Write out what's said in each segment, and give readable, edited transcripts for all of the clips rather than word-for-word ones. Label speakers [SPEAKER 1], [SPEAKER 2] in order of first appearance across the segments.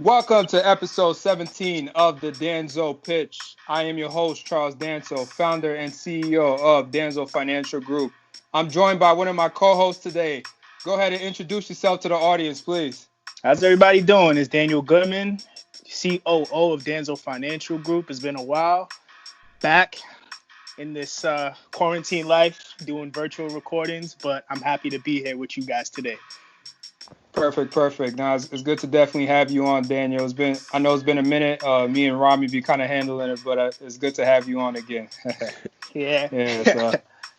[SPEAKER 1] Welcome to episode 17 of the Danso Pitch. I am your host, Charles Danso, founder and CEO of Danso Financial Group. I'm joined by one of my co-hosts today. Go ahead and introduce yourself to the audience, please.
[SPEAKER 2] How's everybody doing? It's Daniel Goodman, COO of Danso Financial Group. It's been a while. Back in this quarantine life, doing virtual recordings, but I'm happy to be here with you guys today.
[SPEAKER 1] Perfect. Now it's good to definitely have you on, Daniel. I know it's been a minute. Me and Rami be kind of handling it, but it's good to have you on again.
[SPEAKER 2] Yeah.
[SPEAKER 1] Yeah. So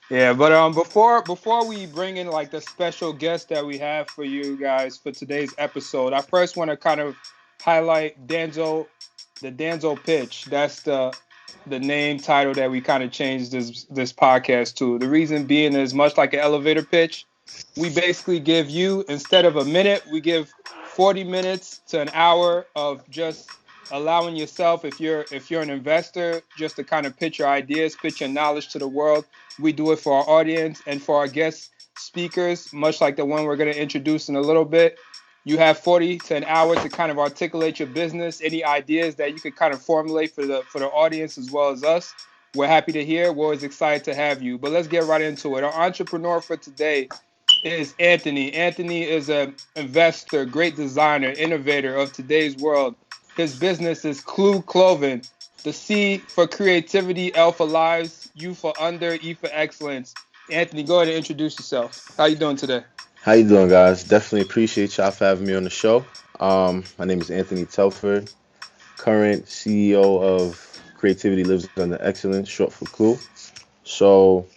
[SPEAKER 1] yeah, but before we bring in like the special guest that we have for you guys for today's episode, I first want to kind of highlight the Danso Pitch. That's the name title that we kind of changed this podcast to. The reason being is much like an elevator pitch, we basically give you, instead of a minute, we give 40 minutes to an hour of just allowing yourself, if you're an investor, just to kind of pitch your ideas, pitch your knowledge to the world. We do it for our audience and for our guest speakers, much like the one we're going to introduce in a little bit. You have 40 to an hour to kind of articulate your business, any ideas that you could kind of formulate for the audience as well as us. We're happy to hear. We're always excited to have you. But let's get right into it. Our entrepreneur for today is Anthony. Anthony is an investor, great designer, innovator of today's world. His business is C.L.U.E Clothing. The C for creativity, L for lives, U for under, E for excellence. Anthony, go ahead and introduce yourself. How you doing today?
[SPEAKER 3] How you doing, guys? Definitely appreciate y'all for having me on the show. My name is Anthony Telford, current CEO of Creativity Lives Under Excellence, short for C.L.U.E. So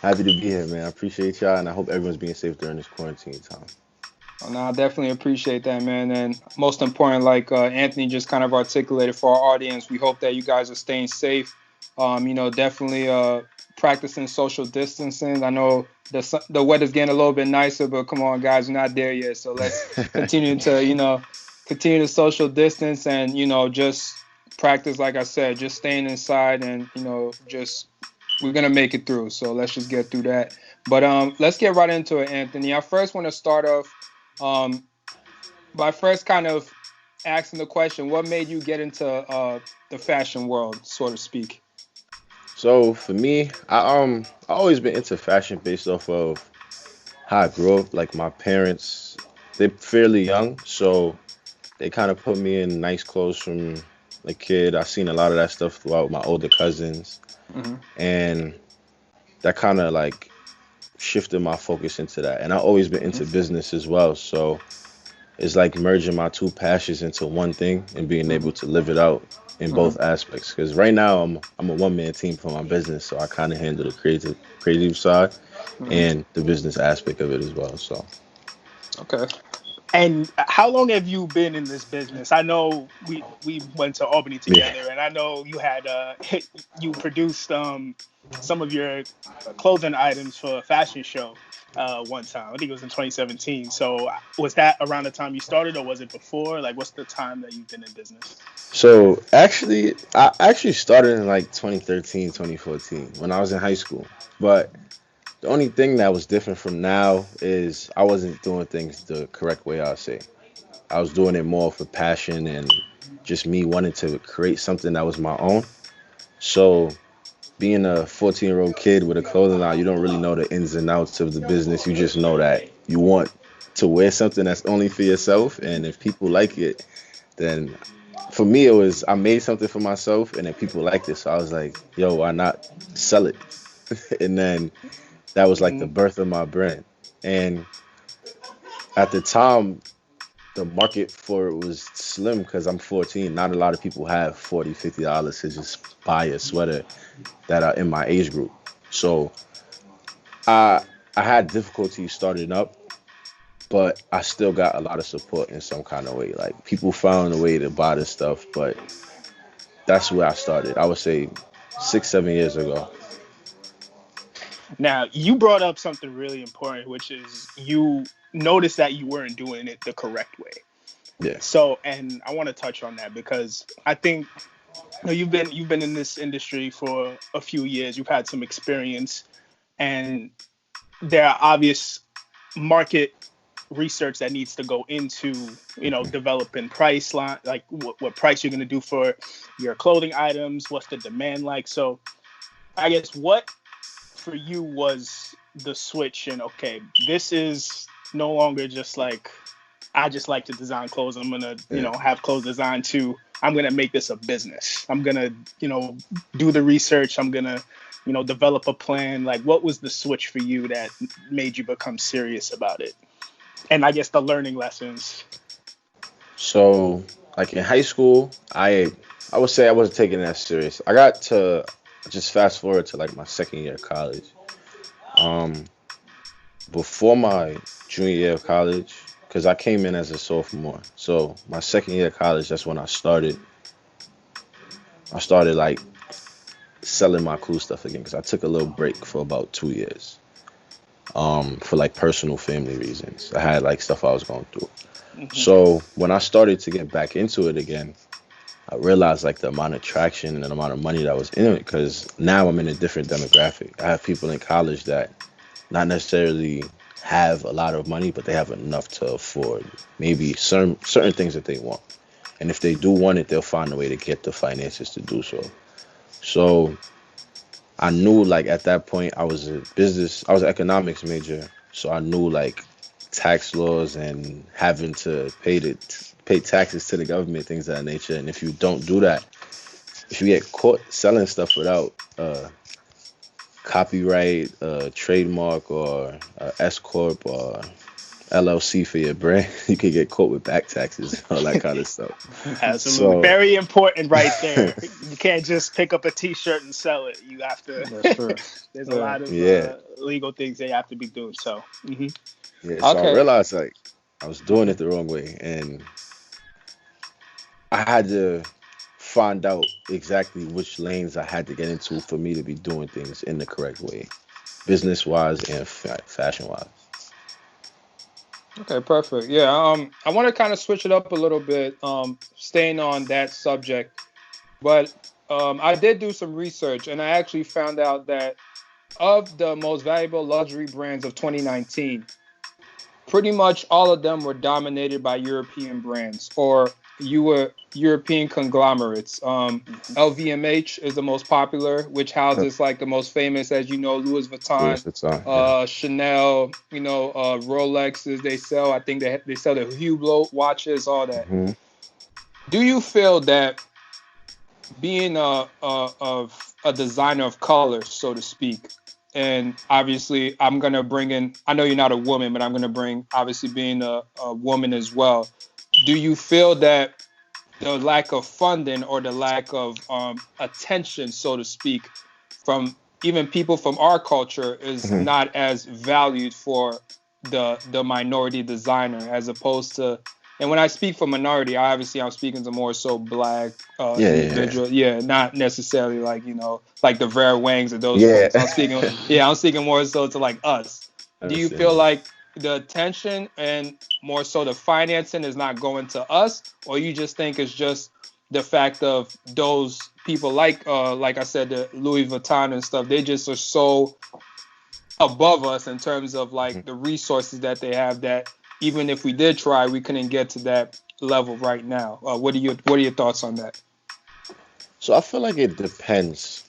[SPEAKER 3] happy to be here, man. I appreciate y'all, and I hope everyone's being safe during this quarantine time.
[SPEAKER 1] Well, no, I definitely appreciate that, man. And most important, like Anthony just kind of articulated for our audience, we hope that you guys are staying safe. Definitely practicing social distancing. I know the weather's getting a little bit nicer, but come on, guys, we're not there yet. So let's continue to social distance and just practice, like I said, just staying inside and just we're gonna make it through. So let's just get through that. But let's get right into it, Anthony. I first want to start off um, by first kind of asking the question, what made you get into the fashion world, so to speak?
[SPEAKER 3] So for me, I always been into fashion based off of how I grew up. Like my parents, they're fairly young, so they kind of put me in nice clothes from a kid. I seen a lot of that stuff throughout my older cousins,
[SPEAKER 1] Hmm.
[SPEAKER 3] and that kind of like shifted my focus into that. And I always been
[SPEAKER 1] Hmm.
[SPEAKER 3] into business as well, so it's like merging my two passions into one thing and being able to live it out in
[SPEAKER 1] Hmm.
[SPEAKER 3] both aspects. Because right now I'm a one man team for my business, so I kind of handle the creative side
[SPEAKER 1] Hmm.
[SPEAKER 3] and the business aspect of it as well. So
[SPEAKER 1] Okay.
[SPEAKER 2] And how long have you been in this business? I know we went to Albany
[SPEAKER 3] yeah.
[SPEAKER 2] together, and I know you had you produced some of your clothing items for a fashion show one time. I think it was in 2017. So was that around the time you started, or was it before? Like, what's the time that you've been in business?
[SPEAKER 3] So actually, I actually started in like 2013, 2014 when I was in high school. But the only thing that was different from now is I wasn't doing things the correct way, I'll say. I was doing it more for passion and just me wanting to create something that was my own. So being a 14-year-old kid with a clothing line, you don't really know the ins and outs of the business. You just know that you want to wear something that's only for yourself, and if people like it, then for me it was I made something for myself, and then people liked it, so I was like, yo, why not sell it? And then that was like the
[SPEAKER 2] Hmm.
[SPEAKER 3] birth of my brand. And at the time, the market for it was slim because I'm 14. Not a lot of people have 40, $50 to just buy a sweater that are in my age group. So I I had difficulty starting up, but I still got a lot of support in some kind of way. Like people found a way to buy this stuff, but that's where I started. I would say 6, 7 years ago.
[SPEAKER 2] Now, you brought up something really important, which is you noticed that you weren't doing it the correct way.
[SPEAKER 3] Yeah.
[SPEAKER 2] So, and I want to touch on that because I think you've been in this industry for a few years. You've had some experience, and there are obvious market research that needs to go into, developing price line, like what price you're going to do for your clothing items, what's the demand like. So I guess what for you was the switch and okay, this is no longer just like I just like to design clothes. I'm gonna,
[SPEAKER 3] Yeah.
[SPEAKER 2] have clothes designed too. I'm gonna make this a business. I'm gonna, do the research. I'm gonna, develop a plan. Like, what was the switch for you that made you become serious about it? And I guess the learning lessons.
[SPEAKER 3] So, like in high school, I would say I wasn't taking it that serious. I got to just fast forward to like my second year of college. Um, Before my junior year of college, because I came in as a sophomore. So my second year of college, that's when I started. I started like selling my cool stuff again because I took a little break for about 2 years. For like personal family reasons. I had like stuff I was going through.
[SPEAKER 2] Hmm.
[SPEAKER 3] So when I started to get back into it again, I realized like the amount of traction and the amount of money that was in it because now I'm in a different demographic. I have people in college that not necessarily have a lot of money, but they have enough to afford maybe certain things that they want. And if they do want it, they'll find a way to get the finances to do so. So I knew like at that point I was an economics major, so I knew like tax laws and having to pay taxes to the government, things of that nature. And if you don't do that, if you get caught selling stuff without copyright, trademark, or S corp or LLC for your brand, you could get caught with back taxes, all that kind of stuff.
[SPEAKER 2] Absolutely,
[SPEAKER 3] So
[SPEAKER 2] very important right there. You can't just pick up a T-shirt and sell it. You have to.
[SPEAKER 1] That's true.
[SPEAKER 2] There's a
[SPEAKER 1] Yeah.
[SPEAKER 2] lot of
[SPEAKER 3] yeah,
[SPEAKER 2] legal things they have to be doing. So,
[SPEAKER 3] yeah. So I
[SPEAKER 1] Okay.
[SPEAKER 3] realized like I was doing it the wrong way, and I had to find out exactly which lanes I had to get into for me to be doing things in the correct way, business wise and fashion wise.
[SPEAKER 1] Okay, perfect. Yeah, I want to kind of switch it up a little bit, staying on that subject, but I did do some research and I actually found out that of the most valuable luxury brands of 2019, pretty much all of them were dominated by European brands or you were European conglomerates. LVMH is the most popular, which
[SPEAKER 3] Yep.
[SPEAKER 1] houses like the most famous, as you know, Louis
[SPEAKER 3] Louis
[SPEAKER 1] Vuitton,
[SPEAKER 3] Vuitton, yeah.
[SPEAKER 1] Chanel, Rolexes. They sell. I think they sell the Hublot watches, all that.
[SPEAKER 3] Hmm.
[SPEAKER 1] Do you feel that being a designer of color, so to speak, and obviously I'm gonna bring in. I know you're not a woman, but I'm gonna bring obviously being a woman as well. Do you feel that the lack of funding or the lack of attention, so to speak, from even people from our culture is
[SPEAKER 3] Hmm.
[SPEAKER 1] not as valued for the minority designer as opposed to, and when I speak for minority, obviously I'm speaking to more so black
[SPEAKER 3] Yeah, yeah,
[SPEAKER 1] individual, yeah, not necessarily like like the Vera Wangs of those
[SPEAKER 3] yeah.
[SPEAKER 1] folks. I'm speaking, yeah, I'm speaking more so to like us.
[SPEAKER 3] I
[SPEAKER 1] Do you
[SPEAKER 3] understand
[SPEAKER 1] feel
[SPEAKER 3] that.
[SPEAKER 1] like the attention and more so the financing is not going to us, or you just think it's just the fact of those people like I said, the Louis Vuitton and stuff, they just are so above us in terms of like
[SPEAKER 3] Mhm.
[SPEAKER 1] the resources that they have that even if we did try, we couldn't get to that level right now. What are your thoughts on that?
[SPEAKER 3] So I feel like it depends.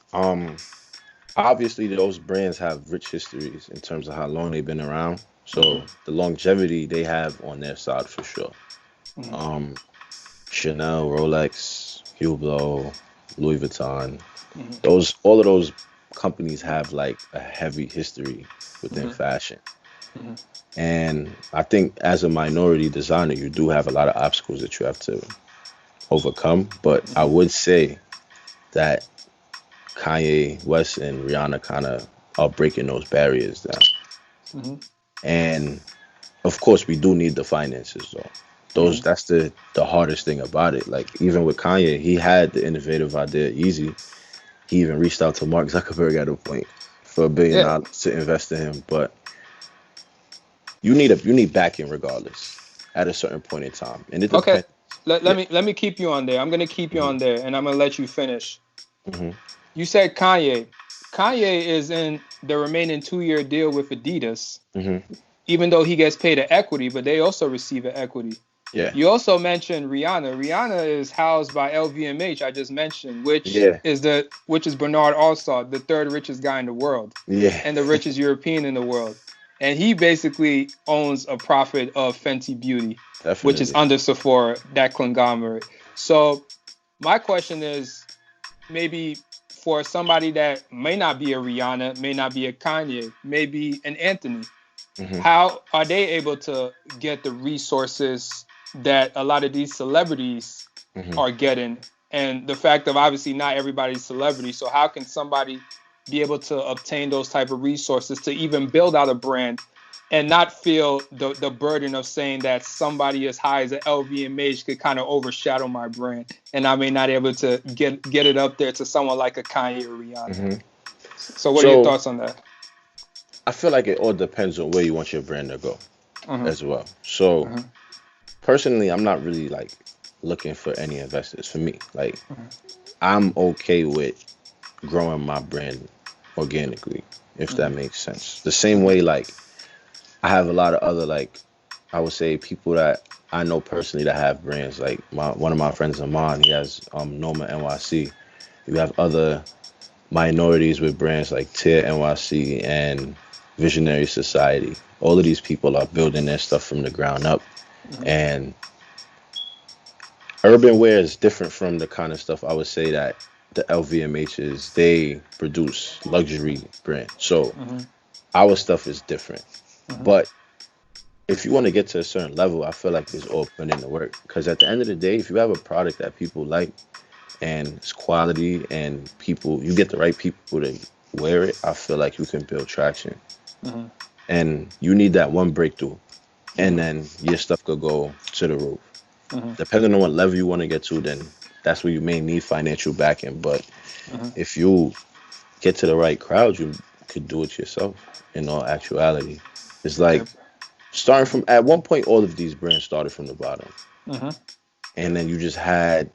[SPEAKER 3] Obviously those brands have rich histories in terms of how long they've been around.
[SPEAKER 1] Hmm.
[SPEAKER 3] So the longevity they have on their side for sure.
[SPEAKER 1] Hmm.
[SPEAKER 3] Um, Chanel, Rolex, Hublot, Louis Vuitton.
[SPEAKER 1] Hmm.
[SPEAKER 3] Those all of those companies have like a heavy history within
[SPEAKER 1] Hmm.
[SPEAKER 3] fashion.
[SPEAKER 1] Hmm.
[SPEAKER 3] And I think as a minority designer, you do have a lot of obstacles that you have to overcome. But I
[SPEAKER 1] Hmm.
[SPEAKER 3] would say that Kanye West and Rihanna kind of are breaking those barriers down.
[SPEAKER 1] Hmm.
[SPEAKER 3] And of course, we do need the finances though.
[SPEAKER 1] Hmm.
[SPEAKER 3] That's the hardest thing about it. Like even with Kanye, he had the innovative idea Yeezy. He even reached out to Mark Zuckerberg at a point for $1 billion
[SPEAKER 1] Yeah.
[SPEAKER 3] to invest in him. But you need backing regardless at a certain point in time, and it
[SPEAKER 1] Okay.
[SPEAKER 3] depends.
[SPEAKER 1] Let,
[SPEAKER 3] Yeah.
[SPEAKER 1] let me let me keep you on there. I'm gonna keep you
[SPEAKER 3] Hmm.
[SPEAKER 1] on there, and I'm gonna let you finish.
[SPEAKER 3] Hmm.
[SPEAKER 1] You said Kanye. Kanye is in the remaining 2-year deal with Adidas.
[SPEAKER 3] Hmm.
[SPEAKER 1] even though he gets paid an equity, but they also receive an equity.
[SPEAKER 3] Yeah.
[SPEAKER 1] You also mentioned Rihanna. Rihanna is housed by LVMH. I just mentioned,
[SPEAKER 3] Yeah.
[SPEAKER 1] which is Bernard Allstar, the third richest guy in the world,
[SPEAKER 3] Yeah.
[SPEAKER 1] and the richest European in the world. And he basically owns a profit of Fenty Beauty, which is
[SPEAKER 3] Definitely.
[SPEAKER 1] under Sephora, that conglomerate. So my question is, maybe for somebody that may not be a Rihanna, may not be a Kanye, maybe an Anthony,
[SPEAKER 3] Hmm.
[SPEAKER 1] how are they able to get the resources that a lot of these celebrities
[SPEAKER 3] Hmm.
[SPEAKER 1] are getting? And the fact of obviously not everybody's celebrity, so how can somebody be able to obtain those type of resources to even build out a brand and not feel the burden of saying that somebody as high as an LVMH could kind of overshadow my brand, and I may not be able to get it up there to someone like a Kanye or Rihanna?
[SPEAKER 3] Hmm.
[SPEAKER 1] So what are your
[SPEAKER 3] So
[SPEAKER 1] thoughts on that?
[SPEAKER 3] I feel like it all depends on where you want your brand to go
[SPEAKER 1] Mm-hmm,
[SPEAKER 3] as well. So
[SPEAKER 1] mm-hmm,
[SPEAKER 3] personally, I'm not really like looking for any investors. For me, like
[SPEAKER 1] mm-hmm,
[SPEAKER 3] I'm okay with growing my brand organically, if that
[SPEAKER 1] mm-hmm,
[SPEAKER 3] makes sense. The same
[SPEAKER 1] mm-hmm,
[SPEAKER 3] way, like I have a lot of other like I would say people that I know personally that have brands. Like one of my friends, Amon, he has Noma NYC. You have other minorities with brands like Tier NYC and Visionary Society. All of these people are building their stuff from the ground up.
[SPEAKER 1] mm-hmm.
[SPEAKER 3] And urban wear is different from the kind of stuff I would say that the LVMHs, they produce luxury brand. So
[SPEAKER 1] Mm-hmm.
[SPEAKER 3] our stuff is different.
[SPEAKER 1] Mm-hmm.
[SPEAKER 3] But if you want to get to a certain level, I feel like it's all put in the work. Because at the end of the day, if you have a product that people like and it's quality and people, you get the right people to wear it, I feel like you can build traction.
[SPEAKER 1] Mm-hmm.
[SPEAKER 3] And you need that one breakthrough, and
[SPEAKER 1] Mm-hmm.
[SPEAKER 3] then your stuff could go to the roof.
[SPEAKER 1] Mm-hmm.
[SPEAKER 3] Depending on what level you want to get to, then that's where you may need financial backing. But
[SPEAKER 1] Mm-hmm.
[SPEAKER 3] if you get to the right crowd, you could do it yourself. In all actuality, it's
[SPEAKER 1] Okay.
[SPEAKER 3] like starting from at one point, all of these brands started from the bottom,
[SPEAKER 1] Mm-hmm.
[SPEAKER 3] and then you just had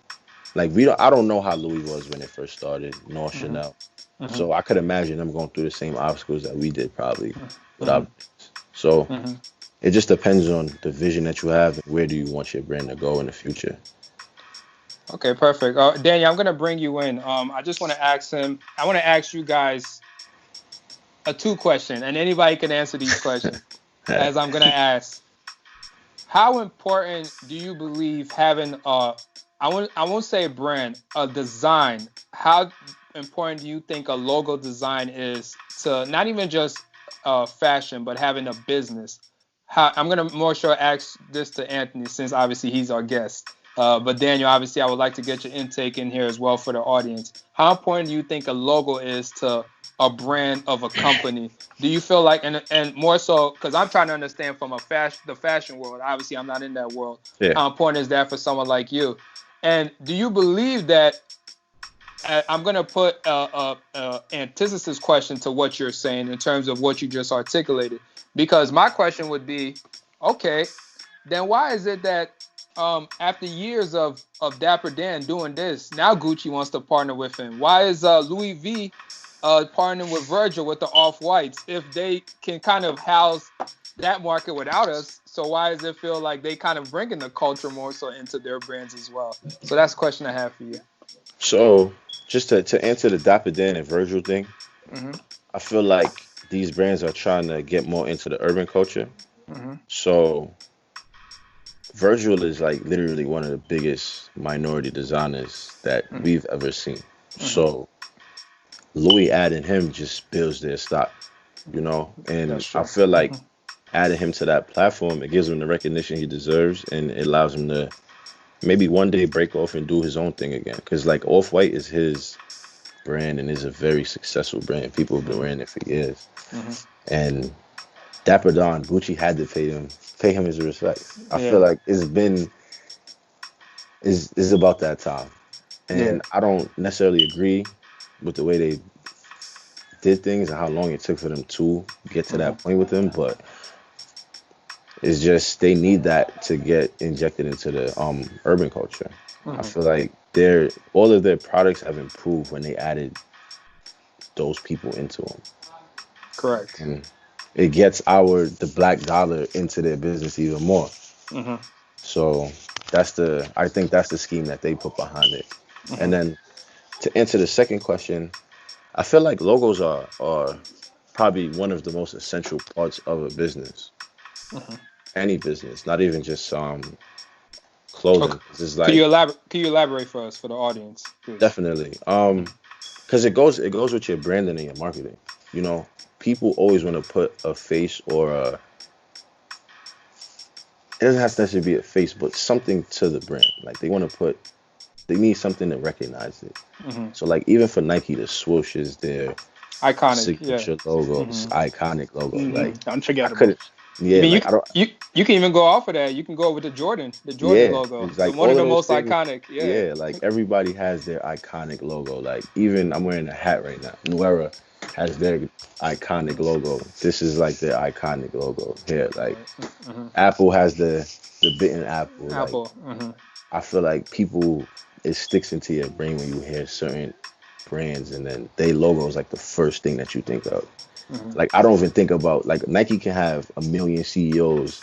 [SPEAKER 3] like we don't. I don't know how Louis was when it first started, nor
[SPEAKER 1] Mm-hmm.
[SPEAKER 3] Chanel.
[SPEAKER 1] Mm-hmm.
[SPEAKER 3] So I could imagine them going through the same obstacles that we did probably
[SPEAKER 1] Mm-hmm.
[SPEAKER 3] without. So
[SPEAKER 1] Mm-hmm.
[SPEAKER 3] it just depends on the vision that you have and where do you want your brand to go in the future.
[SPEAKER 1] Okay, perfect. Daniel, I'm gonna bring you in. I just want to ask him. I want to ask you guys a two question, and anybody can answer these questions. As I'm gonna ask, how important do you believe having I won't say a brand, a design? How important do you think a logo design is to not even just fashion, but having a business? I'm gonna more sure ask this to Anthony since obviously he's our guest. But Daniel, obviously, I would like to get your intake in here as well for the audience. How important do you think a logo is to a brand of a company? Do you feel like, and more so because I'm trying to understand from the fashion world. Obviously, I'm not in that world.
[SPEAKER 3] Yeah.
[SPEAKER 1] How important is that for someone like you? And do you believe that? I'm gonna put a antithesis question to what you're saying in terms of what you just articulated, because my question would be, okay, then why is it that after years of Dapper Dan doing this, now Gucci wants to partner with him? Why is Louis V partnering with Virgil with the Off Whites if they can kind of house that market without us? So why does it feel like they kind of bringing the culture more so into their brands as well? So that's a question I have for you.
[SPEAKER 3] So just to answer the Dapper Dan and Virgil thing,
[SPEAKER 1] Mm-hmm.
[SPEAKER 3] I feel like these brands are trying to get more into the urban culture.
[SPEAKER 1] Mm-hmm.
[SPEAKER 3] So Virgil is like literally one of the biggest minority designers that
[SPEAKER 1] Mm-hmm.
[SPEAKER 3] we've ever seen.
[SPEAKER 1] Mm-hmm.
[SPEAKER 3] So Louis adding him just builds their stock, you know? And
[SPEAKER 1] That's
[SPEAKER 3] I
[SPEAKER 1] true.
[SPEAKER 3] feel like
[SPEAKER 1] Mm-hmm.
[SPEAKER 3] adding him to that platform, it gives him the recognition he deserves and it allows him to maybe one day break off and do his own thing again. Because like Off White is his brand and is a very successful brand. People have been
[SPEAKER 1] Mm-hmm.
[SPEAKER 3] wearing it for years.
[SPEAKER 1] Mm-hmm.
[SPEAKER 3] And Dapper Don, Gucci had to pay him his respect. I feel
[SPEAKER 1] Yeah.
[SPEAKER 3] like is about that time.
[SPEAKER 1] Yeah.
[SPEAKER 3] And I don't necessarily agree with the way they did things and how long it took for them to get to
[SPEAKER 1] Mm-hmm.
[SPEAKER 3] that point with them, but it's just they need that to get injected into the urban culture. I
[SPEAKER 1] Mm-hmm.
[SPEAKER 3] feel like their all of their products have improved when they added those people into them.
[SPEAKER 1] Correct.
[SPEAKER 3] And it gets the black dollar into their business even more.
[SPEAKER 1] Mm-hmm.
[SPEAKER 3] So I think that's the scheme that they put behind it. And
[SPEAKER 1] Mm-hmm.
[SPEAKER 3] then to answer the second question, I feel like logos are probably one of the most essential parts of a business,
[SPEAKER 1] Mm-hmm.
[SPEAKER 3] any business, not even just
[SPEAKER 1] Okay.
[SPEAKER 3] clothing. It's like
[SPEAKER 1] Could you elaborate for us, for the audience, please?
[SPEAKER 3] definitely because it goes with your branding and your marketing. You know, people always want to put a face or a it doesn't have to necessarily be a face, but something to the brand. Like they need something to recognize it.
[SPEAKER 1] Mm-hmm.
[SPEAKER 3] So like even for Nike, the swoosh is their
[SPEAKER 1] Iconic. Yeah.
[SPEAKER 3] signature logo,
[SPEAKER 1] Mm-hmm.
[SPEAKER 3] iconic logo. Like I
[SPEAKER 2] Unforgettable.
[SPEAKER 3] couldn't,
[SPEAKER 1] I
[SPEAKER 3] yeah,
[SPEAKER 1] mean,
[SPEAKER 3] like I don't,
[SPEAKER 1] you can even go off of that. You can go with the Jordan
[SPEAKER 3] yeah,
[SPEAKER 1] logo,
[SPEAKER 3] it's
[SPEAKER 1] the
[SPEAKER 3] like
[SPEAKER 1] one
[SPEAKER 3] all
[SPEAKER 1] of
[SPEAKER 3] of
[SPEAKER 1] the
[SPEAKER 3] those
[SPEAKER 1] most
[SPEAKER 3] things.
[SPEAKER 1] iconic. Yeah.
[SPEAKER 3] Yeah, like everybody has their iconic logo. Like even I'm wearing a hat right now. New Era has their iconic
[SPEAKER 1] Mm-hmm.
[SPEAKER 3] logo. This is like their iconic logo here. Like
[SPEAKER 1] Right. Mm-hmm.
[SPEAKER 3] Apple has the bitten apple. Like
[SPEAKER 1] Apple. Mm-hmm.
[SPEAKER 3] I feel like people it sticks into your brain when you hear certain brands and then they logo is like the first thing that you think of.
[SPEAKER 1] Mm-hmm.
[SPEAKER 3] Like I don't even think about like Nike can have a million CEOs,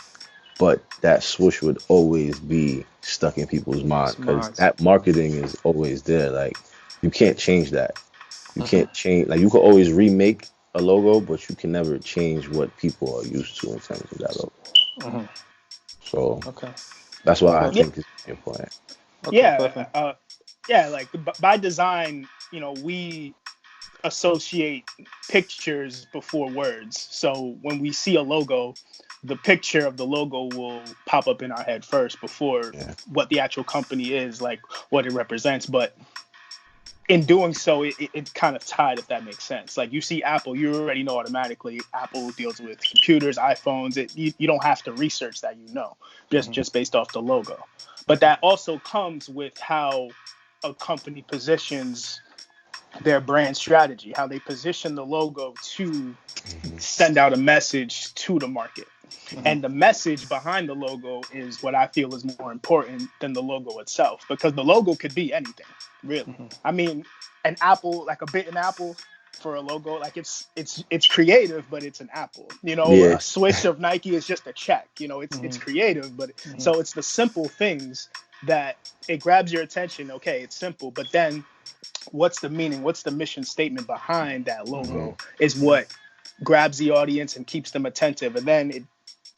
[SPEAKER 3] but that swoosh would always be stuck in people's mind because
[SPEAKER 1] Smarts.
[SPEAKER 3] that marketing is always there. Like you can't change that. You
[SPEAKER 1] Mm-hmm.
[SPEAKER 3] can't change like you could always remake a logo, but you can never change what people are used to in terms of that logo.
[SPEAKER 1] Mm-hmm.
[SPEAKER 3] So
[SPEAKER 1] Okay.
[SPEAKER 3] that's why I
[SPEAKER 2] Yeah,
[SPEAKER 1] Perfect.
[SPEAKER 3] think it's important.
[SPEAKER 1] Okay.
[SPEAKER 2] yeah,
[SPEAKER 1] Perfect.
[SPEAKER 2] yeah. Like by design, we associate pictures before words. So when we see a logo, the picture of the logo will pop up in our head first before
[SPEAKER 3] Yeah.
[SPEAKER 2] what the actual company is, like what it represents. But in doing so, it kind of tied, if that makes sense. Like you see Apple, you already know automatically Apple deals with computers, iPhones. You don't have to research that, just
[SPEAKER 1] Mm-hmm.
[SPEAKER 2] just based off the logo. But that also comes with how a company positions their brand strategy, how they position the logo to send out a message to the market.
[SPEAKER 1] Mm-hmm.
[SPEAKER 2] And the message behind the logo is what I feel is more important than the logo itself, because the logo could be anything, really.
[SPEAKER 1] Mm-hmm.
[SPEAKER 2] I mean, an apple, like a bitten apple for a logo, like it's creative, but it's an apple.
[SPEAKER 3] Yeah.
[SPEAKER 2] A switch of Nike is just a check. It's
[SPEAKER 1] Mm-hmm.
[SPEAKER 2] creative, but
[SPEAKER 1] Mm-hmm.
[SPEAKER 2] so it's the simple things that it grabs your attention. Okay, it's simple, but then what's the meaning, what's the mission statement behind that
[SPEAKER 3] Hmm.
[SPEAKER 2] logo is what grabs the audience and keeps them attentive, and then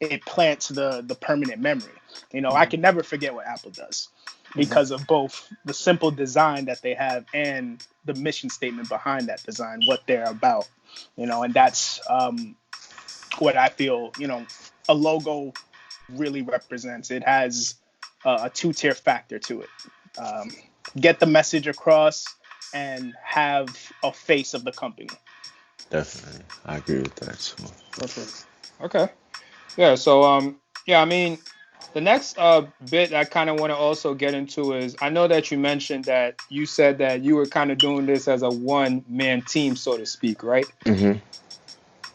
[SPEAKER 2] it plants the permanent memory. I
[SPEAKER 1] Mm-hmm.
[SPEAKER 2] can never forget what Apple does
[SPEAKER 1] Mm-hmm.
[SPEAKER 2] because of both the simple design that they have and the mission statement behind that design, what they're about. And that's what I feel a logo really represents. It has a two-tier factor to it. um, get the message across and have a face of the company.
[SPEAKER 3] Definitely. I agree with that. So
[SPEAKER 1] Perfect. Okay. Yeah. So yeah. I mean, the next bit I kind of want to also get into is I know that you mentioned that you said that you were kind of doing this as a one man team, so to speak, right?
[SPEAKER 3] hmm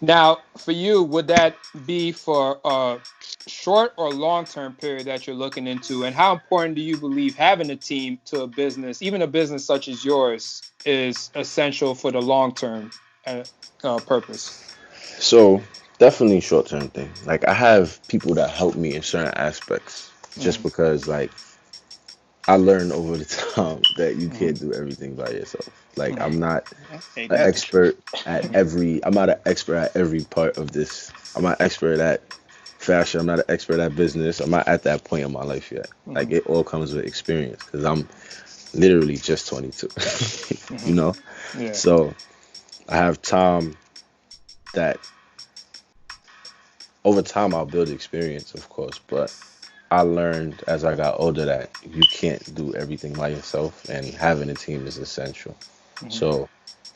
[SPEAKER 1] Now, for you, would that be for a short or long term period that you're looking into? And how important do you believe having a team to a business, even a business such as yours, is essential for the long term uh, purpose?
[SPEAKER 3] So definitely short term thing. Like I have people that help me in certain aspects just
[SPEAKER 1] Mm-hmm.
[SPEAKER 3] because like I learned over the time that you
[SPEAKER 1] Mm-hmm.
[SPEAKER 3] can't do everything by yourself. Like
[SPEAKER 1] Mm-hmm.
[SPEAKER 3] I'm not
[SPEAKER 2] Ain't
[SPEAKER 3] an
[SPEAKER 2] that the truth?
[SPEAKER 3] expert I'm not an expert at every part of this. I'm not an expert at fashion. I'm not an expert at business. I'm not at that point in my life yet.
[SPEAKER 1] Mm-hmm.
[SPEAKER 3] Like it all comes with experience because I'm literally just 22.
[SPEAKER 1] Mm-hmm.
[SPEAKER 3] you know?
[SPEAKER 1] Yeah.
[SPEAKER 3] So I have time that over time I'll build experience, of course, but I learned as I got older that you can't do everything by yourself and having a team is essential.
[SPEAKER 1] Mm-hmm.
[SPEAKER 3] So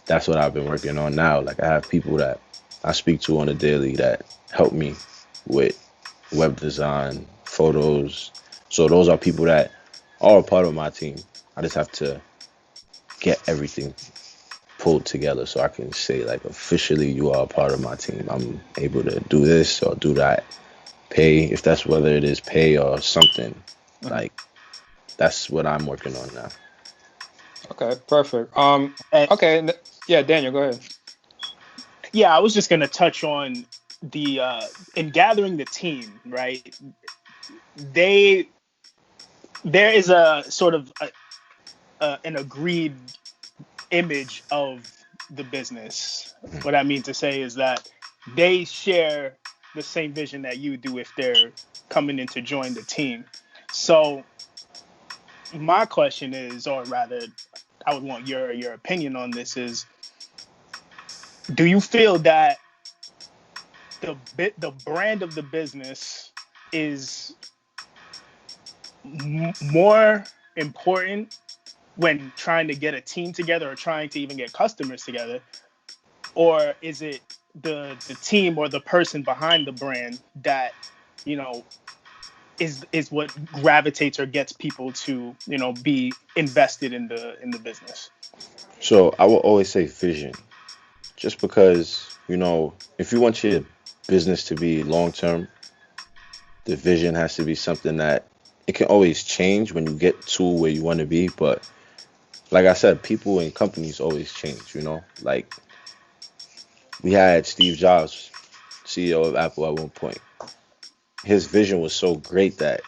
[SPEAKER 3] that's what I've been working on now. Like I have people that I speak to on a daily that help me with web design, photos. So those are people that are a part of my team. I just have to get everything pulled together so I can say like officially you are a part of my team. I'm able to do this or do that. Pay if that's whether it is pay or something.
[SPEAKER 1] Mm-hmm.
[SPEAKER 3] Like that's what I'm working on now.
[SPEAKER 1] Okay. Perfect.
[SPEAKER 2] And
[SPEAKER 1] Okay. Yeah, Daniel, go ahead.
[SPEAKER 2] yeah, I was just going to touch on the in gathering the team, right? They there is a sort of an agreed image of the business. What I mean to say is that they share the same vision that you do if they're coming in to join the team. So my question is, or rather, I would want your opinion on this is, do you feel that the brand of the business is more important when trying to get a team together or trying to even get customers together, or is it the team or the person behind the brand that, you know, is what gravitates or gets people to, you know, be invested in the business?
[SPEAKER 3] So I will always say vision, just because if you want your business to be long term, the vision has to be something that it can always change when you get to where you want to be. But like I said, people and companies always change. Like we had Steve Jobs, CEO of Apple, at one point. His vision was so great that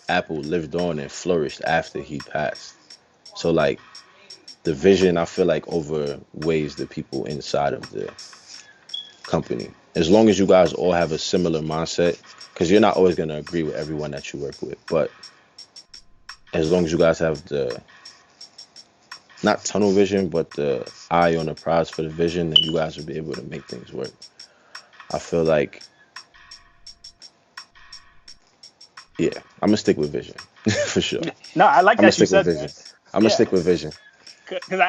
[SPEAKER 3] Apple lived on and flourished after he passed. So like the vision, I feel like overweighs the people inside of the company. As long as you guys all have a similar mindset, because you're not always going to agree with everyone that you work with, but as long as you guys have the not tunnel vision, but the eye on the prize for the vision, then you guys will be able to make things work. I feel like, yeah, I'm gonna stick with vision for sure.
[SPEAKER 2] No, I like
[SPEAKER 3] I'm gonna
[SPEAKER 2] that you
[SPEAKER 3] stick with
[SPEAKER 2] said
[SPEAKER 3] vision.
[SPEAKER 2] that.
[SPEAKER 3] I'm gonna
[SPEAKER 2] Yeah,
[SPEAKER 3] stick with vision.
[SPEAKER 2] because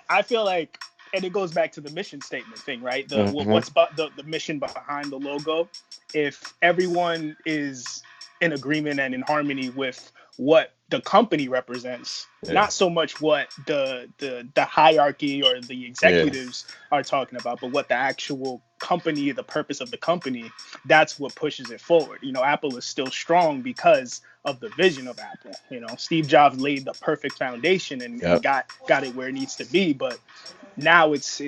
[SPEAKER 2] I feel like, and it goes back to the mission statement thing, right?
[SPEAKER 3] Hmm.
[SPEAKER 2] What's the mission behind the logo? If everyone is in agreement and in harmony with what the company represents,
[SPEAKER 3] Yeah,
[SPEAKER 2] not so much what the hierarchy or the
[SPEAKER 3] yeah.
[SPEAKER 2] executives are talking about, but what the actual company, the purpose of the company, that's what pushes it forward. You know, Apple is still strong because of the vision of Apple. You know, Steve Jobs laid the perfect foundation and
[SPEAKER 3] Yep.
[SPEAKER 2] got it where it needs to be. But now it's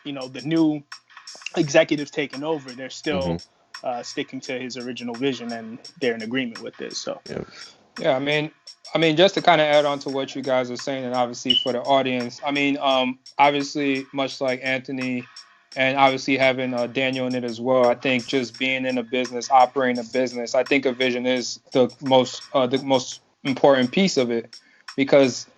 [SPEAKER 2] you know, the new executives taking over. They're
[SPEAKER 3] Hmm.
[SPEAKER 2] still sticking to his original vision, and they're in agreement with this. So
[SPEAKER 3] Yep.
[SPEAKER 1] Yeah, I mean, just to kind of add on to what you guys are saying, and obviously for the audience, obviously, much like Anthony, and obviously having Daniel in it as well, I think just being in a business, operating a business, I think a vision is the most important piece of it, because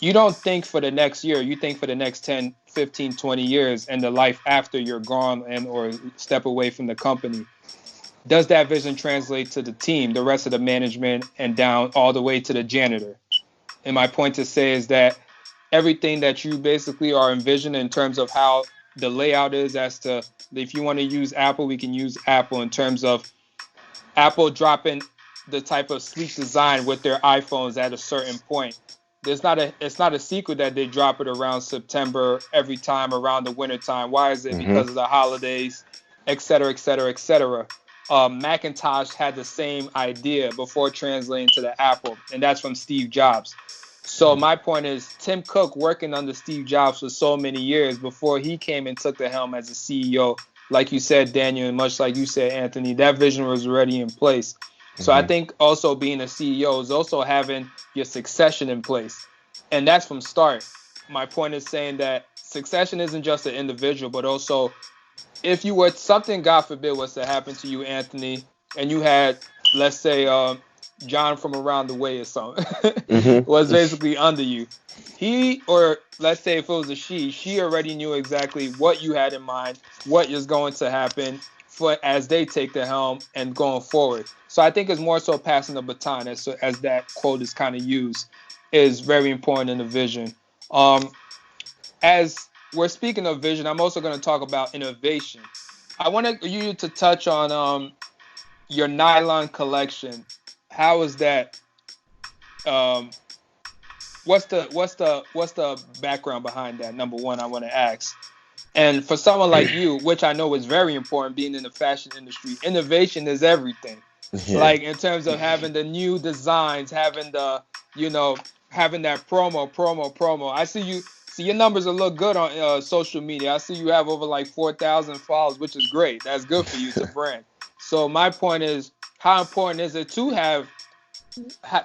[SPEAKER 1] you don't think for the next year, you think for the next 10, 15, 20 years, and the life after you're gone and or step away from the company. Does that vision translate to the team, the rest of the management, and down all the way to the janitor? And my point to say is that everything that you basically are envisioning in terms of how the layout is, as to if you want to use Apple, we can use Apple in terms of Apple dropping the type of sleek design with their iPhones at a certain point. It's not a secret that they drop it around September every time around the winter time. Why is it?
[SPEAKER 3] Hmm.
[SPEAKER 1] Because of the holidays, et cetera, et cetera, et cetera. Macintosh had the same idea before translating to the Apple, and that's from Steve Jobs. So my point is, Tim Cook working under Steve Jobs for so many years before he came and took the helm as a CEO, like you said, Daniel, and much like you said, Anthony, that vision was already in place. So I
[SPEAKER 3] Hmm.
[SPEAKER 1] think also being a CEO is also having your succession in place. And that's from start. My point is saying that succession isn't just an individual, but also if you were something, God forbid, was to happen to you, Anthony, and you had, let's say, John from around the way or something,
[SPEAKER 3] Hmm.
[SPEAKER 1] was basically under you. He, or let's say if it was a she already knew exactly what you had in mind, what is going to happen for as they take the helm and going forward. So I think it's more so passing the baton, as that quote is kind of used, is very important in the vision. As we're speaking of vision, I'm also going to talk about innovation. I want you to touch on your nylon collection. How is that? Um, what's the background behind that? Number one, I want to ask. And for someone like you, which I know is very important, being in the fashion industry, innovation is everything.
[SPEAKER 3] Yeah.
[SPEAKER 1] Like in terms of having the new designs, having the, you know, having that promo. I see you see your numbers will look good on social media. I see you have over like 4,000 followers, which is great. That's good for you. It's a brand. So my point is, how important is it to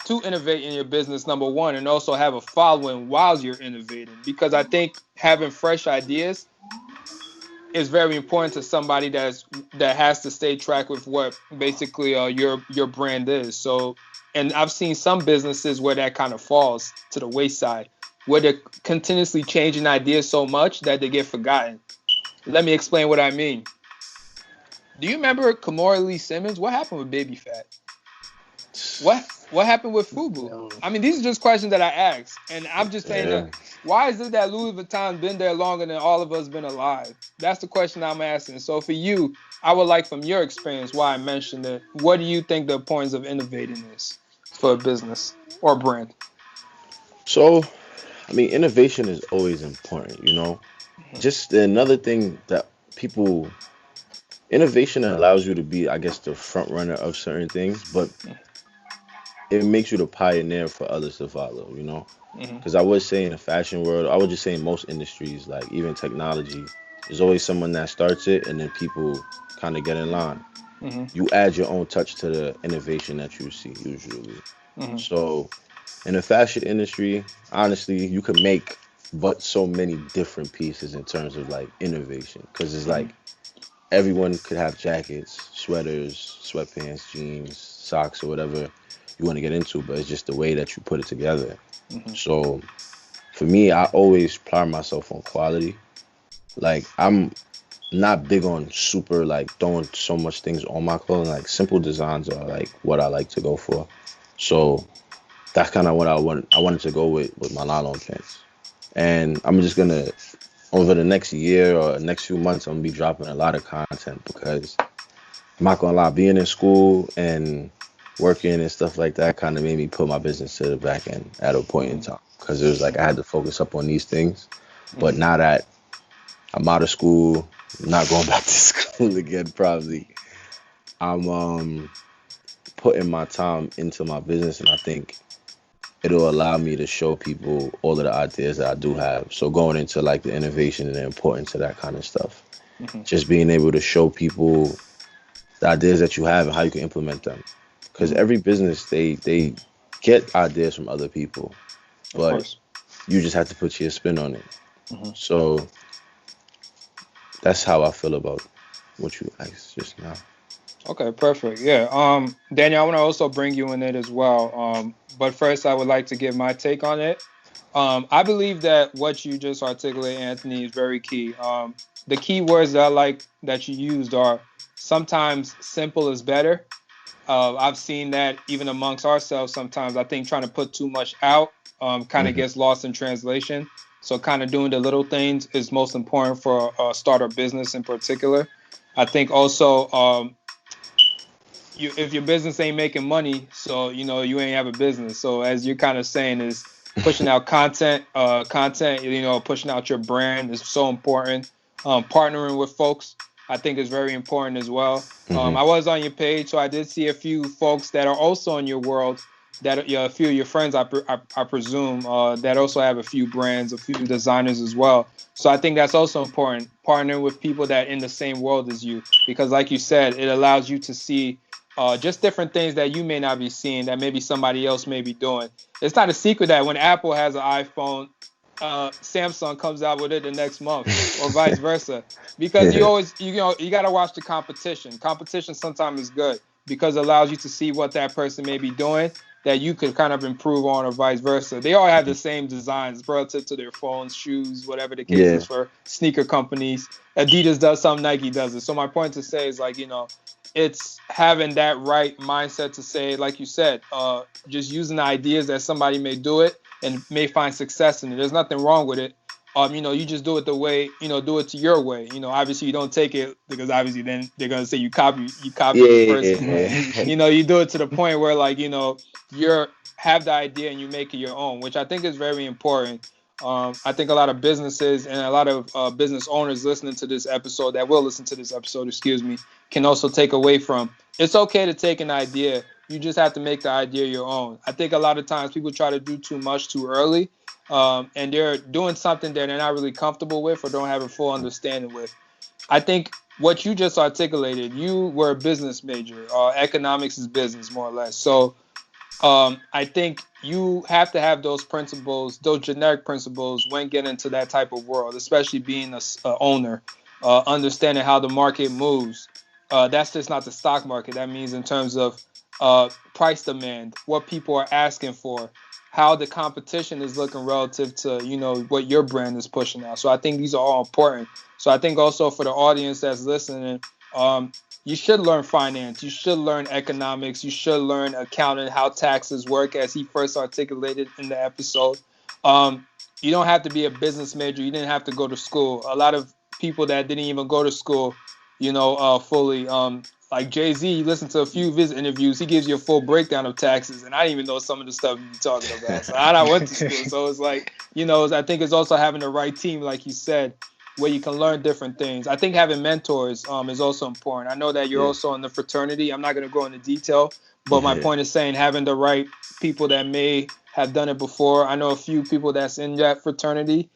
[SPEAKER 1] to innovate in your business, number one, and also have a following while you're innovating? Because I think having fresh ideas is very important to somebody that has to stay track with what basically your brand is. So, and I've seen some businesses where that kind of falls to the wayside, where they're continuously changing ideas so much that they get forgotten. Let me explain what I mean. Do you remember Kamora Lee Simmons? What happened with Baby Fat? What happened with Fubu?
[SPEAKER 2] No.
[SPEAKER 1] I mean, these are just questions that I ask, and I'm just saying
[SPEAKER 3] Yeah.
[SPEAKER 1] that. Why is it that Louis Vuitton's been there longer than all of us been alive? That's the question I'm asking. So for you, I would like from your experience why I mentioned it. What do you think the importance of innovating is for a business or brand?
[SPEAKER 3] So, I mean, innovation is always important, you know?
[SPEAKER 1] Mhm.
[SPEAKER 3] Just another thing that people, innovation allows you to be, I guess, the front runner of certain things, but it makes you the pioneer for others to follow, you know?
[SPEAKER 1] Mhm.
[SPEAKER 3] Because I would say in the fashion world, I would just say in most industries, like even technology, there's always someone that starts it and then people kind of get in line.
[SPEAKER 1] Mhm.
[SPEAKER 3] You add your own touch to the innovation that you see usually.
[SPEAKER 1] Mhm.
[SPEAKER 3] So in the fashion industry, honestly, you could make but so many different pieces in terms of like innovation because it's
[SPEAKER 1] Mhm.
[SPEAKER 3] like everyone could have jackets, sweaters, sweatpants, jeans, socks, or whatever you want to get into, but it's just the way that you put it together.
[SPEAKER 1] Mhm.
[SPEAKER 3] So for me, I always pride myself on quality. Like I'm not big on super like throwing so much things on my clothing. Like simple designs are like what I like to go for. So that's kind of what I wanted to go with my nylon pants. And I'm just gonna over the next year or next few months, I'm gonna be dropping a lot of content because I'm not gonna lie, being in school and working and stuff like that kind of made me put my business to the back end at a point in
[SPEAKER 1] Mhm.
[SPEAKER 3] time because it was like I had to focus up on these things. But
[SPEAKER 1] Mhm.
[SPEAKER 3] now that I'm out of school, not going back to school again, probably. I'm putting my time into my business, and I think it'll allow me to show people all of the ideas that I do have. So going into like the innovation and the importance of that kind of stuff,
[SPEAKER 1] Mhm.
[SPEAKER 3] just being able to show people the ideas that you have and how you can implement them. Because
[SPEAKER 1] Mhm.
[SPEAKER 3] every business they get ideas from other people,
[SPEAKER 1] Of
[SPEAKER 3] but
[SPEAKER 1] course.
[SPEAKER 3] you just have to put your spin on it.
[SPEAKER 1] Mhm.
[SPEAKER 3] So that's how I feel about what you asked just now.
[SPEAKER 1] Okay, perfect. Yeah. Daniel, I want to also bring you in it as well. But first, I would like to give my take on it. I believe that what you just articulated, Anthony, is very key. The key words that I like that you used are sometimes simple is better. I've seen that even amongst ourselves sometimes. I think trying to put too much out kind of
[SPEAKER 3] Hmm.
[SPEAKER 1] gets lost in translation. So, kind of doing the little things is most important for a startup business in particular. I think also if your business ain't making money, so you ain't have a business. So as you're kind of saying is pushing out content, pushing out your brand is so important. Partnering with folks, I think is very important as well.
[SPEAKER 3] Hmm.
[SPEAKER 1] I was on your page, so I did see a few folks that are also in your world that a few of your friends, I presume, that also have a few brands, a few designers as well. So I think that's also important, partnering with people that in the same world as you, because like you said, it allows you to see just different things that you may not be seeing that maybe somebody else may be doing. It's not a secret that when Apple has an iPhone, Samsung comes out with it the next month, or vice versa. Because you
[SPEAKER 3] Yeah.
[SPEAKER 1] always, you got to watch the competition. Competition sometimes is good because it allows you to see what that person may be doing that you could kind of improve on, or vice versa. They all have the same designs relative to their phones, shoes, whatever the case is
[SPEAKER 3] Yeah.
[SPEAKER 1] for sneaker companies. Adidas does something, Nike does it. So my point to say is like, it's having that right mindset to say, like you said, just using the ideas that somebody may do it and may find success in it. There's nothing wrong with it. You just do it the way, do it to your way. Obviously you don't take it because obviously then they're gonna say you copy the
[SPEAKER 3] Yeah.
[SPEAKER 1] person, but
[SPEAKER 3] Yeah.
[SPEAKER 1] you do it to the point where like, you're have the idea and you make it your own, which I think is very important. I think a lot of businesses and a lot of business owners listening to this episode that will listen to this episode, excuse me, can also take away from. It's okay to take an idea. You just have to make the idea your own. I think a lot of times people try to do too much too early, and they're doing something that they're not really comfortable with or don't have a full understanding with. I think what you just articulated, you were a business major. Economics is business, more or less. So I think you have to have those principles, those generic principles, when getting into that type of world, especially being a owner, understanding how the market moves. That's just not the stock market. That means in terms of price demand, what people are asking for, how the competition is looking relative to what your brand is pushing out. So I think these are all important. So I think also for the audience that's listening, um, you should learn finance. You should learn economics. You should learn accounting, how taxes work, as he first articulated in the episode. Um, you don't have to be a business major. You didn't have to go to school. A lot of people that didn't even go to school, fully. Like Jay-Z, you listen to a few of his interviews. He gives you a full breakdown of taxes, and I didn't even know some of the stuff you're talking about. So I went to school, so it's like, I think it's also having the right team, like you said, where you can learn different things. I think having mentors is also important. I know that you're
[SPEAKER 3] Yeah.
[SPEAKER 1] also in the fraternity. I'm not going to go into detail, but my
[SPEAKER 3] Yeah.
[SPEAKER 1] point is saying having the right people that may have done it before. I know a few people that's in that fraternity,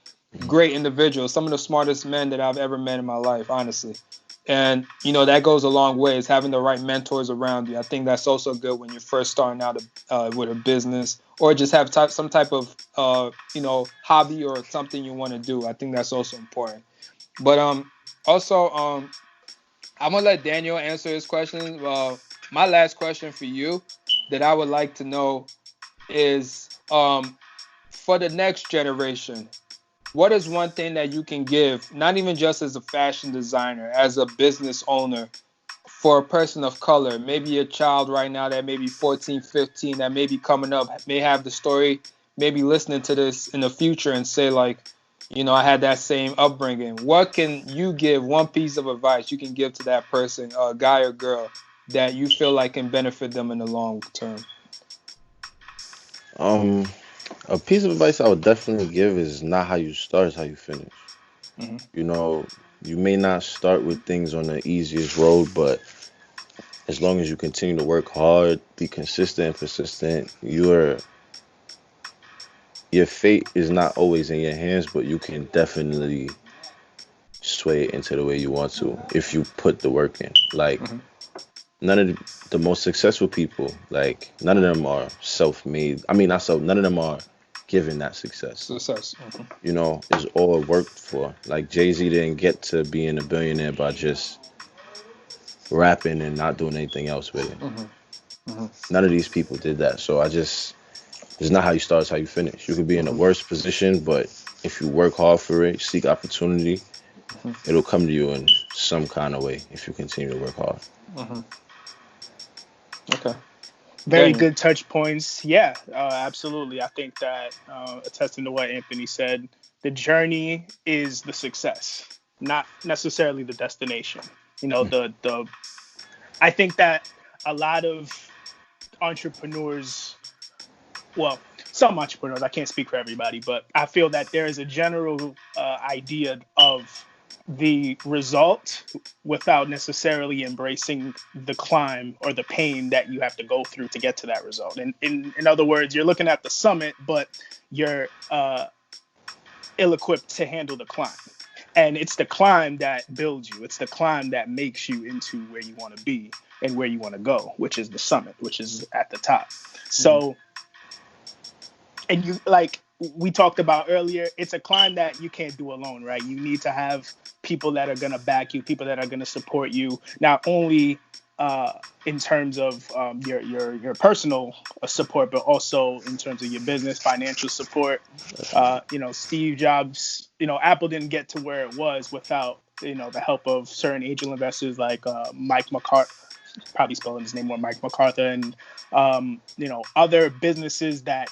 [SPEAKER 1] great individuals, some of the smartest men that I've ever met in my life, honestly. And that goes a long way, is having the right mentors around you. I think that's also good when you're first starting out with a business, or just have some type of hobby or something you want to do. I think that's also important. But also I'm gonna let Daniel answer his question. My last question for you that I would like to know is, for the next generation, what is one thing that you can give, not even just as a fashion designer, as a business owner, for a person of color, maybe a child right now that may be 14, 15, that may be coming up, may have the story, maybe listening to this in the future and say, like, I had that same upbringing. What can you give, one piece of advice you can give to that person, guy or girl, that you feel like can benefit them in the long term?
[SPEAKER 3] Um, a piece of advice I would definitely give is not how you start, is how you finish.
[SPEAKER 1] Mm-hmm.
[SPEAKER 3] You know, you may not start with things on the easiest road, but as long as you continue to work hard, be consistent and persistent, your fate is not always in your hands, but you can definitely sway it into the way you want to if you put the work in. Like,
[SPEAKER 1] Mm-hmm.
[SPEAKER 3] none of the most successful people, like, none of them are self-made. I mean, not so, none of them are given that success.
[SPEAKER 1] Success. Mm-hmm.
[SPEAKER 3] It's all worked for. Like, Jay-Z didn't get to being a billionaire by just rapping and not doing anything else with it.
[SPEAKER 1] Mm-hmm. Mm-hmm.
[SPEAKER 3] None of these people did that. So it's not how you start, it's how you finish. You could be in the
[SPEAKER 1] Mm-hmm.
[SPEAKER 3] worst position, but if you work hard for it, seek opportunity,
[SPEAKER 1] Mm-hmm.
[SPEAKER 3] it'll come to you in some kind of way if you continue to work hard.
[SPEAKER 1] Mm-hmm. Okay.
[SPEAKER 2] Very
[SPEAKER 1] Daniel.
[SPEAKER 2] good touch points. Yeah, absolutely. I think that, attesting to what Anthony said, the journey is the success, not necessarily the destination. The I think that a lot of entrepreneurs, well, some entrepreneurs, I can't speak for everybody, but I feel that there is a general idea of the result without necessarily embracing the climb or the pain that you have to go through to get to that result. And in other words, you're looking at the summit, but you're ill-equipped to handle the climb. And it's the climb that builds you. It's the climb that makes you into where you want to be and where you want to go, which is the summit, which is at the top.
[SPEAKER 1] Mm-hmm.
[SPEAKER 2] So, and you, like we talked about earlier, it's a climb that you can't do alone, right? You need to have people that are going to back you, people that are going to support you, not only in terms of your personal support, but also in terms of your business financial support. Steve Jobs, Apple didn't get to where it was without the help of certain angel investors like Mike McCarthy, probably spelling his name more, Mike McCarthy, and other businesses that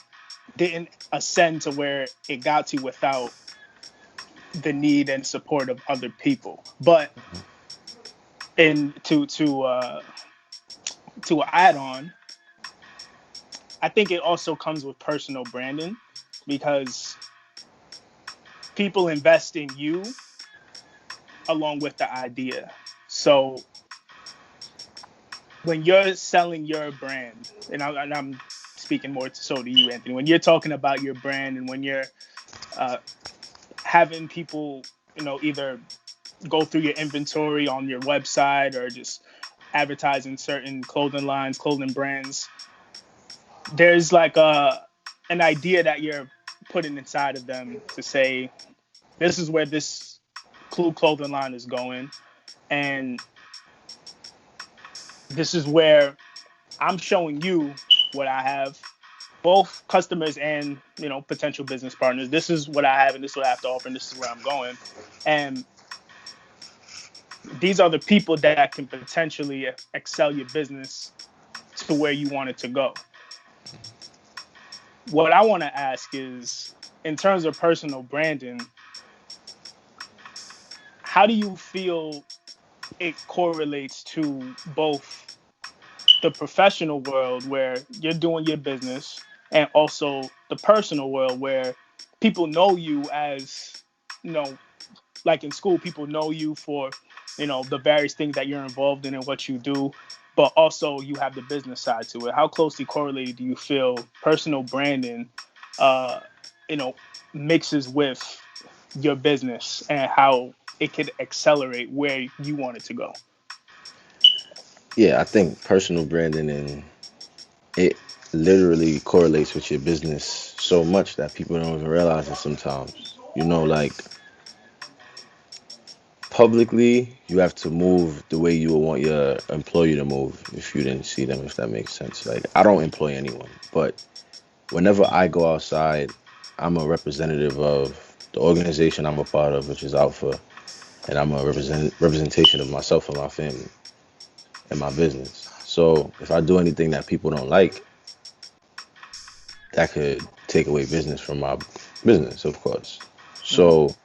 [SPEAKER 2] didn't ascend to where it got to without the need and support of other people. But and to add on, I think it also comes with personal branding, because people invest in you along with the idea. So when you're selling your brand, and I'm speaking more so to you, Anthony, when you're talking about your brand and when you're having people, either go through your inventory on your website or just advertising certain clothing lines, clothing brands. There's like an idea that you're putting inside of them to say, this is where this C.L.U.E clothing line is going, and this is where I'm showing you what I have, both customers and potential business partners. This is what I have, and this is what I have to offer, and this is where I'm going. And these are the people that can potentially excel your business to where you want it to go. What I want to ask is, in terms of personal branding, how do you feel it correlates to both the professional world where you're doing your business and also the personal world where people know you as, you know, like in school, people know you for, the various things that you're involved in and what you do, but also you have the business side to it. How closely correlated do you feel personal branding, uh, you know, mixes with your business and how it could accelerate where you want it to go?
[SPEAKER 3] Yeah, I think personal branding and it literally correlates with your business so much that people don't even realize it sometimes. Like publicly, you have to move the way you would want your employee to move if you didn't see them, if that makes sense. Like, I don't employ anyone, but whenever I go outside, I'm a representative of the organization I'm a part of, which is Alpha, and I'm a representation of myself and my family and my business. So if I do anything that people don't like, that could take away business from my business, of course.
[SPEAKER 2] Mm-hmm.
[SPEAKER 3] So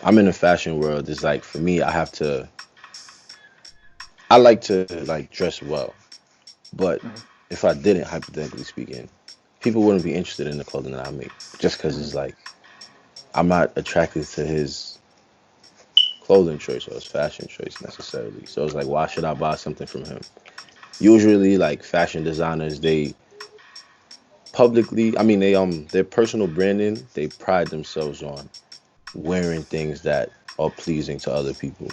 [SPEAKER 3] I'm in the fashion world. It's like for me, I like to like dress well, but
[SPEAKER 2] Mm-hmm.
[SPEAKER 3] if I didn't, hypothetically speaking, people wouldn't be interested in the clothing that I make just because
[SPEAKER 2] Mm-hmm.
[SPEAKER 3] it's like I'm not attracted to his clothing choice or his fashion choice necessarily. So it's like, why should I buy something from him? Usually, like fashion designers, they publicly, I mean, their personal branding, they pride themselves on wearing things that are pleasing to other people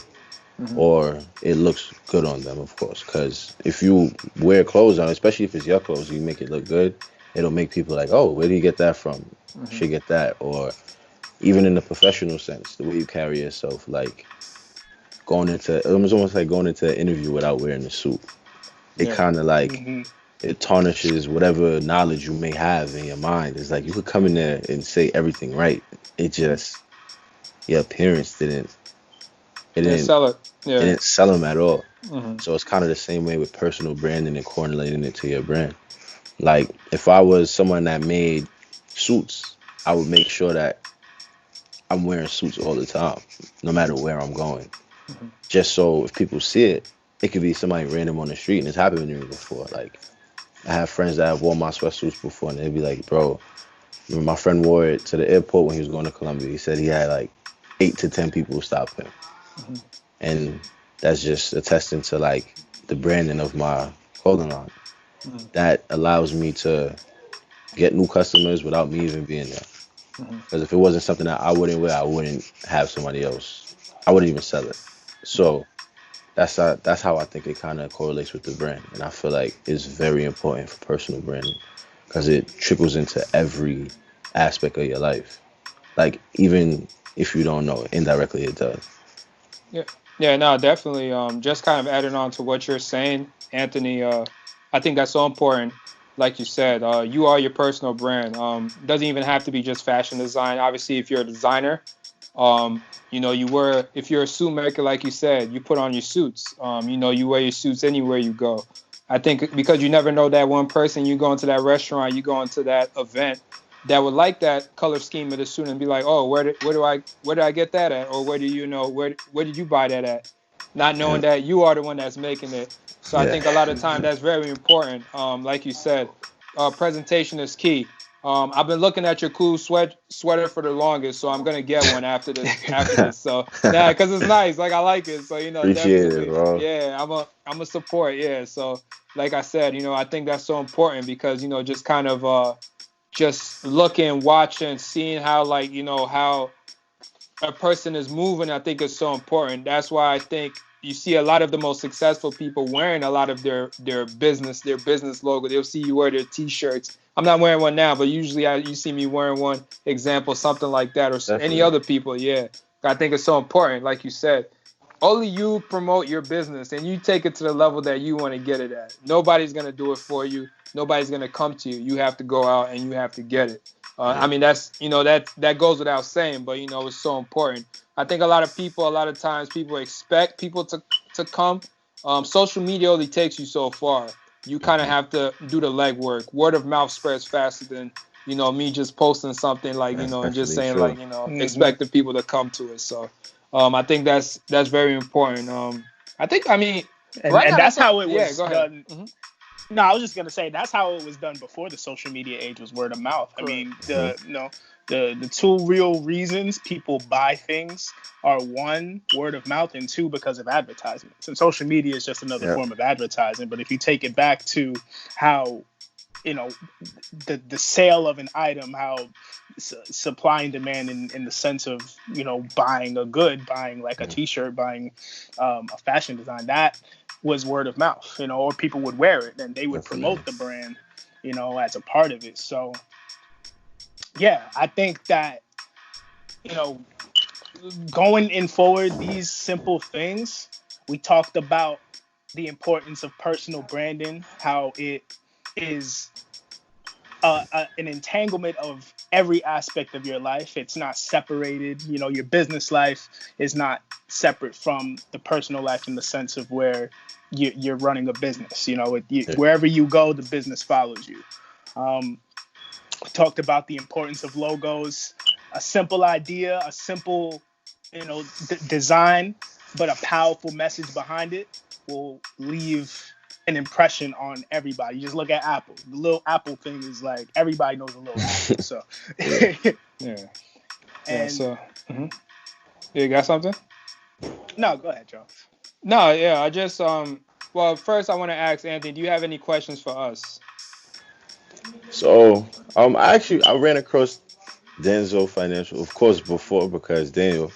[SPEAKER 2] Mm-hmm.
[SPEAKER 3] or it looks good on them, of course. Because if you wear clothes on, especially if it's your clothes, you make it look good, it'll make people like, oh, where do you get that from?
[SPEAKER 2] Mm-hmm.
[SPEAKER 3] Should get that. Or even in the professional sense, the way you carry yourself, like it was almost like going into an interview without wearing a suit. It
[SPEAKER 1] Yeah.
[SPEAKER 3] kind of like,
[SPEAKER 2] Mm-hmm.
[SPEAKER 3] it tarnishes whatever knowledge you may have in your mind. It's like you could come in there and say everything right. It just, your appearance it
[SPEAKER 1] Yeah.
[SPEAKER 3] didn't,
[SPEAKER 1] Sell it.
[SPEAKER 3] it
[SPEAKER 1] Yeah.
[SPEAKER 3] didn't sell them at all.
[SPEAKER 1] Hmm.
[SPEAKER 3] So it's kind of the same way with personal branding and correlating it to your brand. Like if I was someone that made suits, I would make sure that I'm wearing suits all the time, no matter where I'm going.
[SPEAKER 1] Hmm.
[SPEAKER 3] Just so if people see it, it could be somebody random on the street, and it's happened to me before. Like I have friends that have worn my sweatsuits before, and they'd be like, "Bro, remember my friend wore it to the airport when he was going to Colombia. He said he had like 8 to 10 people stop him,
[SPEAKER 1] Hmm.
[SPEAKER 3] and that's just attesting to like the branding of my clothing line.
[SPEAKER 1] Hmm.
[SPEAKER 3] That allows me to get new customers without me even being there.
[SPEAKER 1] Hmm.
[SPEAKER 3] Because if it wasn't something that I wouldn't wear, I wouldn't have somebody else. I wouldn't even sell it.
[SPEAKER 1] Hmm.
[SPEAKER 3] So that's how I think it kind of correlates with the brand, and I feel like it's very important for personal branding because it trickles into every aspect of your life. Like even if you don't know, indirectly it does.
[SPEAKER 1] Yeah. Yeah. No, definitely. Just kind of adding on to what you're saying, Anthony. I think that's so important. Like you said, you are your personal brand. Doesn't even have to be just fashion design. Obviously, if you're a designer, if you're a suit maker, like you said, you put on your suits. You wear your suits anywhere you go. I think because you never know that one person, you go into that restaurant, you go into that event that would like that color scheme of the suit and be like, oh, where do I get that at? Or where did you buy that at? Not knowing
[SPEAKER 3] Yeah,
[SPEAKER 1] that you are the one that's making it. So I
[SPEAKER 3] yeah,
[SPEAKER 1] think a lot of time that's very important. Like you said, presentation is key. I've been looking at your cool sweater for the longest, so I'm gonna get one after this. After this, so yeah, because it's nice. Like I like it, so
[SPEAKER 3] appreciate it,
[SPEAKER 1] definitely,
[SPEAKER 3] bro.
[SPEAKER 1] yeah. I'm a support, yeah. So like I said, I think that's so important because just kind of just looking, watching, seeing how like how a person is moving, I think is so important. That's why I think you see a lot of the most successful people wearing a lot of their business logo. They'll see you wear their T-shirts. I'm not wearing one now, but usually you see me wearing one. Example, something like that, or any
[SPEAKER 3] Definitely.
[SPEAKER 1] other people. Yeah, I think it's so important. Like you said, only you promote your business and you take it to the level that you want to get it at. Nobody's gonna do it for you. Nobody's gonna come to you. You have to go out and you have to get it. I
[SPEAKER 3] Yeah.
[SPEAKER 1] mean, that goes without saying, but it's so important. I think a lot of times, people expect people to come. Social media only takes you so far. You kind of
[SPEAKER 3] Mhm.
[SPEAKER 1] have to do the legwork. Word of mouth spreads faster than me just posting something like
[SPEAKER 3] That's
[SPEAKER 1] and just
[SPEAKER 3] definitely
[SPEAKER 1] saying
[SPEAKER 3] true.
[SPEAKER 1] like expecting people to come to it. So, I think that's very important. I mean,
[SPEAKER 2] and
[SPEAKER 1] right
[SPEAKER 2] and
[SPEAKER 1] now
[SPEAKER 2] that's
[SPEAKER 1] that's
[SPEAKER 2] how it
[SPEAKER 1] yeah.
[SPEAKER 2] was
[SPEAKER 1] Go ahead.
[SPEAKER 2] done. No, I was just gonna say that's how it was done before the social media age was word of mouth. I
[SPEAKER 1] Correct.
[SPEAKER 2] mean,
[SPEAKER 3] Mhm.
[SPEAKER 2] the two real reasons people buy things are one, word of mouth, and two, because of advertisements. And social media is just another
[SPEAKER 3] Yeah.
[SPEAKER 2] form of advertising. But if you take it back to how you know the sale of an item, how supply and demand in the sense of buying a good, buying like a
[SPEAKER 3] Mhm.
[SPEAKER 2] T-shirt, buying a fashion design, that was word of mouth, or people would wear it and they would
[SPEAKER 3] Definitely.
[SPEAKER 2] promote the brand, as a part of it. So yeah, I think that you know going in forward, these simple things we talked about, the importance of personal branding, how it is an entanglement of every aspect of your life. It's not separated. Your business life is not separate from the personal life in the sense of where you're running a business.
[SPEAKER 3] Yeah.
[SPEAKER 2] Wherever you go, the business follows you. Um, we talked about the importance of logos, a simple idea, a simple, design, but a powerful message behind it will leave an impression on everybody. You just look at Apple. The little Apple thing is like everybody knows a little Apple. So,
[SPEAKER 3] Yeah.
[SPEAKER 1] Yeah. Yeah.
[SPEAKER 2] and
[SPEAKER 1] So, you got something?
[SPEAKER 2] no, go ahead, Joe.
[SPEAKER 1] No. Yeah. I just Well, first I want to ask Anthony, do you have any questions for us?
[SPEAKER 3] So, I ran across Denzel Financial, of course, before because Daniel,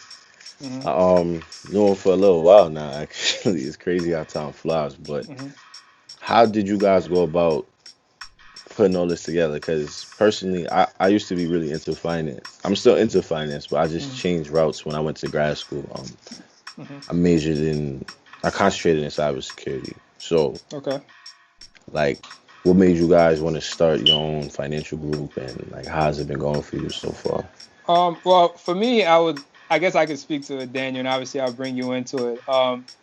[SPEAKER 1] Mm-hmm.
[SPEAKER 3] I knew him for a little while now. Actually, it's crazy how time flies. But
[SPEAKER 1] Mm-hmm.
[SPEAKER 3] how did you guys go about putting all this together? Because personally, I used to be really into finance. I'm still into finance, but I just
[SPEAKER 1] Mm-hmm.
[SPEAKER 3] changed routes when I went to grad school.
[SPEAKER 1] Mm-hmm.
[SPEAKER 3] I majored in, I concentrated in cybersecurity. So,
[SPEAKER 1] Okay.
[SPEAKER 3] like, what made you guys want to start your own financial group, and like, how's it been going for you so far?
[SPEAKER 1] Well, for me, I guess I could speak to it, Daniel, and obviously I'll bring you into it.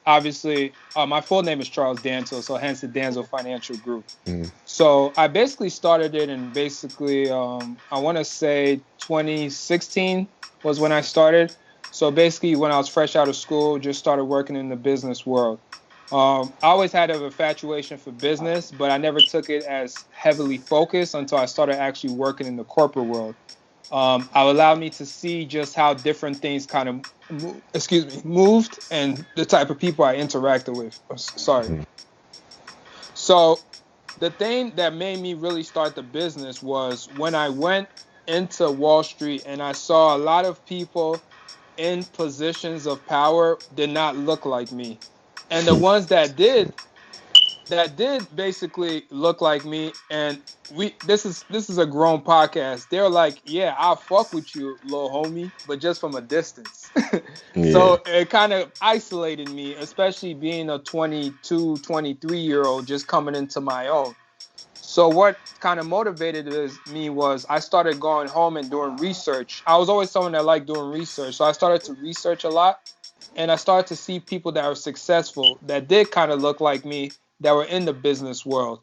[SPEAKER 1] Obviously, my full name is Charles Danso, so hence the Danso Financial Group.
[SPEAKER 3] Mm,
[SPEAKER 1] So I basically started it in basically, I want to say 2016 was when I started. So basically, when I was fresh out of school, just started working in the business world. I always had an infatuation for business, but I never took it as heavily focused until I started actually working in the corporate world. Allowed me to see just how different things kind of, moved, and the type of people I interacted with. Sorry.
[SPEAKER 3] mm,
[SPEAKER 1] So the thing that made me really start the business was when I went into Wall Street and I saw a lot of people in positions of power did not look like me. And the ones that did basically look like me, and this is a grown podcast. They're like, yeah, I'll fuck with you, little homie, but just from a distance.
[SPEAKER 3] yeah.
[SPEAKER 1] So it kind of isolated me, especially being a 22, 23-year old just coming into my own. So what kind of motivated me was I started going home and doing research. I was always someone that liked doing research, so I started to research a lot, and I started to see people that were successful that did kind of look like me that were in the business world.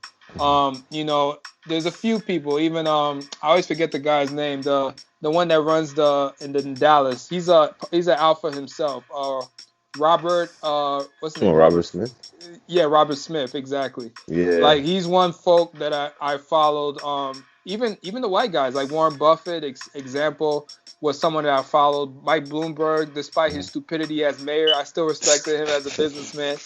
[SPEAKER 1] There's a few people. Even I always forget the guy's name. The one that runs in Dallas. He's an alpha himself. Robert. What's his
[SPEAKER 3] Come on,
[SPEAKER 1] name?
[SPEAKER 3] Robert Smith.
[SPEAKER 1] Yeah, Robert Smith. Exactly.
[SPEAKER 3] Yeah.
[SPEAKER 1] Like he's one folk that I followed. even the white guys like Warren Buffett, example, was someone that I followed. Mike Bloomberg, despite his
[SPEAKER 3] Mhm.
[SPEAKER 1] stupidity as mayor, I still respected him as a businessman.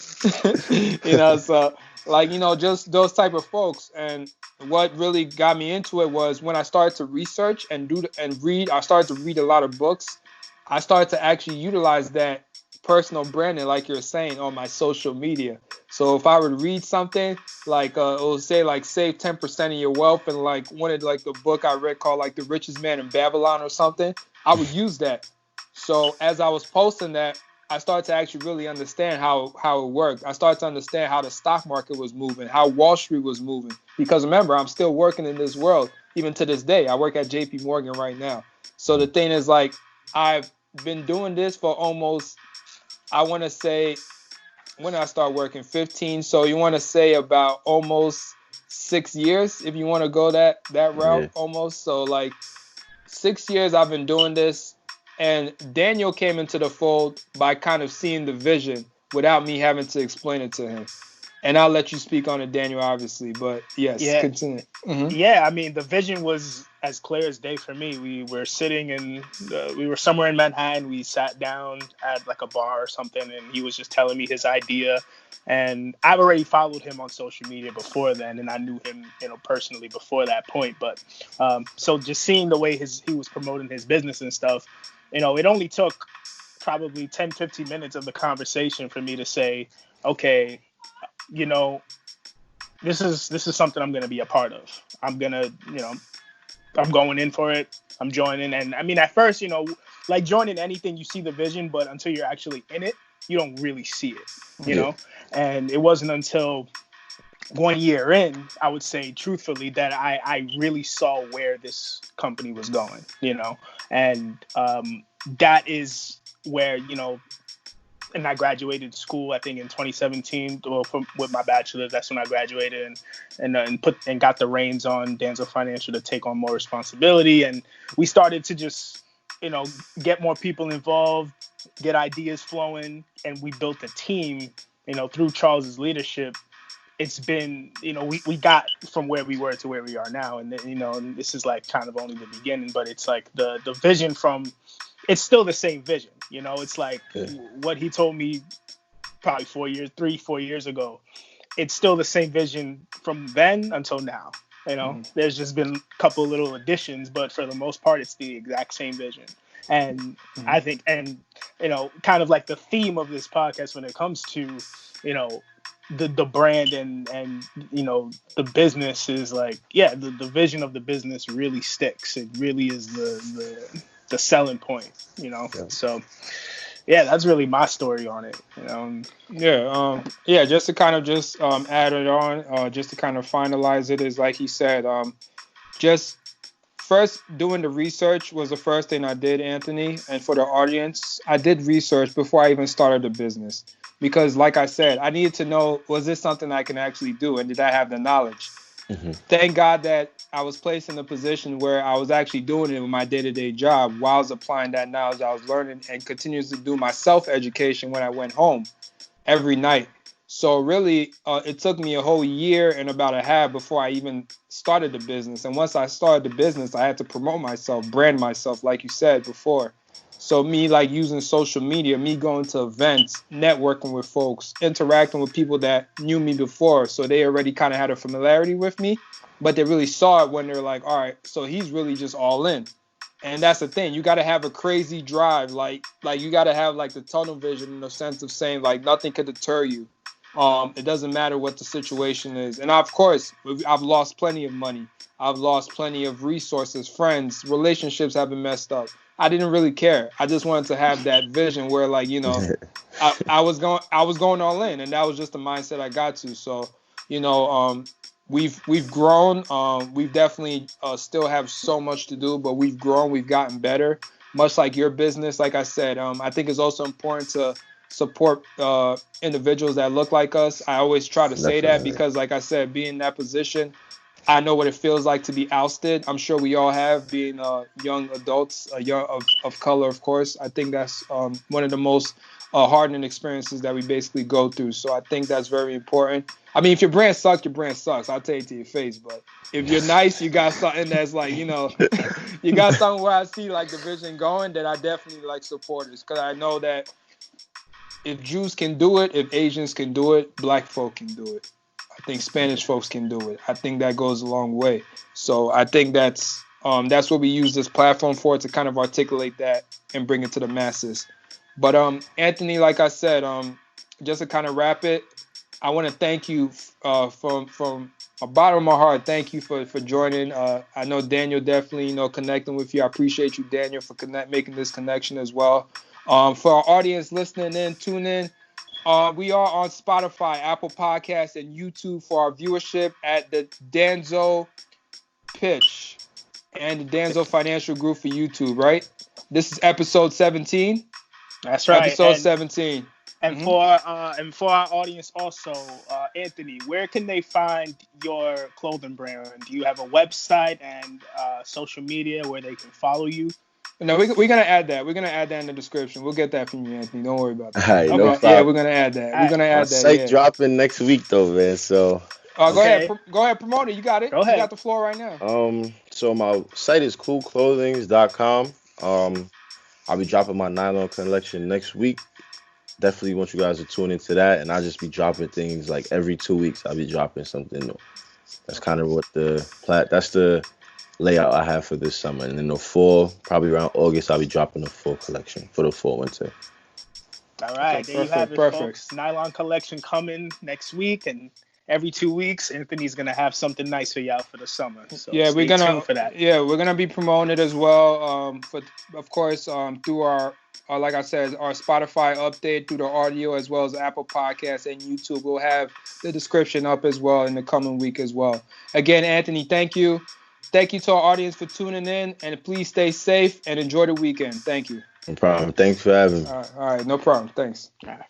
[SPEAKER 1] You know, so like just those type of folks. And what really got me into it was when I started to research and read. I started to read a lot of books. I started to actually utilize that personal branding, like you're saying, on my social media. So if I would read something like it will say like save 10% of your wealth, and like one of like the book I read called like The Richest Man in Babylon or something, I would use that. So as I was posting that, I started to actually really understand how it worked. I started to understand how the stock market was moving, how Wall Street was moving. Because remember, I'm still working in this world even to this day. I work at JP Morgan right now. So the thing is, like, I've been doing this for almost, I want to say, when did I start working? 15. So you want to say about almost 6 years, if you want to go that
[SPEAKER 3] Yeah.
[SPEAKER 1] route, almost. So like 6 years I've been doing this, and Daniel came into the fold by kind of seeing the vision without me having to explain it to him. And I'll let you speak on it, Daniel, obviously. But yes,
[SPEAKER 2] Yeah,
[SPEAKER 1] continue. Hmm.
[SPEAKER 2] yeah. I mean, the vision was as clear as day for me. We were sitting we were somewhere in Manhattan. We sat down at like a bar or something, and he was just telling me his idea. And I've already followed him on social media before then, and I knew him, personally before that point. But so just seeing the way he was promoting his business and stuff, it only took probably 10, 15 minutes of the conversation for me to say, okay, you know, this is something I'm gonna be a part of. I'm going in for it. I'm joining, and I mean, at first, like joining anything, you see the vision, but until you're actually in it, you don't really see it. You
[SPEAKER 3] Yeah.
[SPEAKER 2] know, and it wasn't until 1 year in, I would say truthfully, that I really saw where this company was going. And that is where and I graduated school, I think, in 2017. Well, with my bachelor's, that's when I graduated, and got the reins on Danso Financial to take on more responsibility, and we started to just get more people involved, get ideas flowing, and we built a team. Through Charles's leadership, it's been, we got from where we were to where we are now, and this is like kind of only the beginning, but it's like the vision from, it's still the same vision. It's like
[SPEAKER 3] Yeah.
[SPEAKER 2] what he told me probably 3, 4 years ago. It's still the same vision from then until now. There's just been a couple little additions, but for the most part, it's the exact same vision. And I think, and kind of like the theme of this podcast when it comes to, you know, the brand and the business is like, yeah, the vision of the business really sticks. It really is the selling point.
[SPEAKER 3] Yeah.
[SPEAKER 2] So yeah, that's really my story on it.
[SPEAKER 1] Yeah, just to kind of just add it on, just to kind of finalize it, is like he said, just first doing the research was the first thing I did, Anthony. And for the audience, I did research before I even started the business. Because like I said, I needed to know, was this something I can actually do, and did I have the knowledge?
[SPEAKER 3] Hmm.
[SPEAKER 1] Thank God that I was placed in a position where I was actually doing it with my day-to-day job while I was applying that knowledge I was learning, and continues to do my self-education when I went home every night. So really, it took me a whole year and about a half before I even started the business. And once I started the business, I had to promote myself, brand myself, like you said before. So me like using social media, me going to events, networking with folks, interacting with people that knew me before, so they already kind of had a familiarity with me, but they really saw it when they're like, all right, so he's really just all in. And that's the thing, you got to have a crazy drive, like you got to have like the tunnel vision, in the sense of saying like nothing could deter you. It doesn't matter what the situation is. And of course, I've lost plenty of money, I've lost plenty of resources, friends, relationships have been messed up. I didn't really care. I just wanted to have that vision where like I was going all in, and that was just the mindset I got to. So you know we've grown. We've definitely still have so much to do, but we've grown. We've gotten better. Much like your business, like I said, I think it's also important to support individuals that look like us. I always try to say that
[SPEAKER 3] Definitely.
[SPEAKER 1] because, like I said, being in that position, I know what it feels like to be ousted. I'm sure we all have, being young adults, young of color, of course. I think that's one of the most hardening experiences that we basically go through. So I think that's very important. I mean, if your brand sucks, your brand sucks. I'll tell you to your face. But if you're nice, you got something that's like, you got something where I see like the vision going, then I definitely like supporters because I know that if Jews can do it, if Asians can do it, Black folk can do it. I think Spanish folks can do it. I think that goes a long way. So I think that's what we use this platform for, to kind of articulate that and bring it to the masses. But Anthony, like I said, just to kind of wrap it, I want to thank you from the bottom of my heart. Thank you for joining. I know Daniel definitely connecting with you. I appreciate you, Daniel, for making this connection as well. For our audience listening in, tune in. We are on Spotify, Apple Podcasts, and YouTube for our viewership at the Danso Pitch and the Danso Financial Group for YouTube, right? This is episode 17.
[SPEAKER 2] That's right.
[SPEAKER 1] Episode 17.
[SPEAKER 2] And
[SPEAKER 1] Mhm.
[SPEAKER 2] for our audience also, Anthony, where can they find your clothing brand? Do you have a website and social media where they can follow you?
[SPEAKER 1] No, we're gonna add that. We're gonna add that in the description. We'll get that from you, Anthony. Don't worry about that.
[SPEAKER 3] Alright, no
[SPEAKER 2] Okay.
[SPEAKER 1] Yeah,
[SPEAKER 3] problem.
[SPEAKER 1] we're gonna add that.
[SPEAKER 2] All
[SPEAKER 1] We're
[SPEAKER 2] right.
[SPEAKER 1] gonna
[SPEAKER 3] My
[SPEAKER 1] add that.
[SPEAKER 3] site
[SPEAKER 1] Yeah.
[SPEAKER 3] dropping next week though, man. So
[SPEAKER 1] Go
[SPEAKER 3] I'm
[SPEAKER 1] ahead.
[SPEAKER 2] Okay.
[SPEAKER 1] Go ahead. Promote it. You got it.
[SPEAKER 2] Go
[SPEAKER 1] You
[SPEAKER 2] ahead.
[SPEAKER 1] got the floor right now.
[SPEAKER 3] so my site is coolclothings.com. I'll be dropping my nylon collection next week. Definitely want you guys to tune into that, and I'll just be dropping things like every 2 weeks. I'll be dropping something new. That's kind
[SPEAKER 1] Okay.
[SPEAKER 3] of what that's the layout I have for this summer. And in the fall, probably around August, I'll be dropping the full collection for the fall winter.
[SPEAKER 2] All
[SPEAKER 1] Okay.
[SPEAKER 2] right. There you have
[SPEAKER 1] Perfect.
[SPEAKER 2] it,
[SPEAKER 1] Perfect.
[SPEAKER 2] folks. Nylon collection coming next week, and every 2 weeks, Anthony's gonna have something nice for y'all for the summer. So
[SPEAKER 1] Yeah,
[SPEAKER 2] stay tuned for that.
[SPEAKER 1] we're gonna be promoting it as well. For of course, through our like I said, our Spotify update through the audio as well as Apple Podcasts and YouTube. We'll have the description up as well in the coming week as well. Again, Anthony, thank you. Thank you to our audience for tuning in, and please stay safe and enjoy the weekend. Thank you.
[SPEAKER 3] No problem. Thanks for having me.
[SPEAKER 1] All right, no problem. Thanks.
[SPEAKER 2] All right.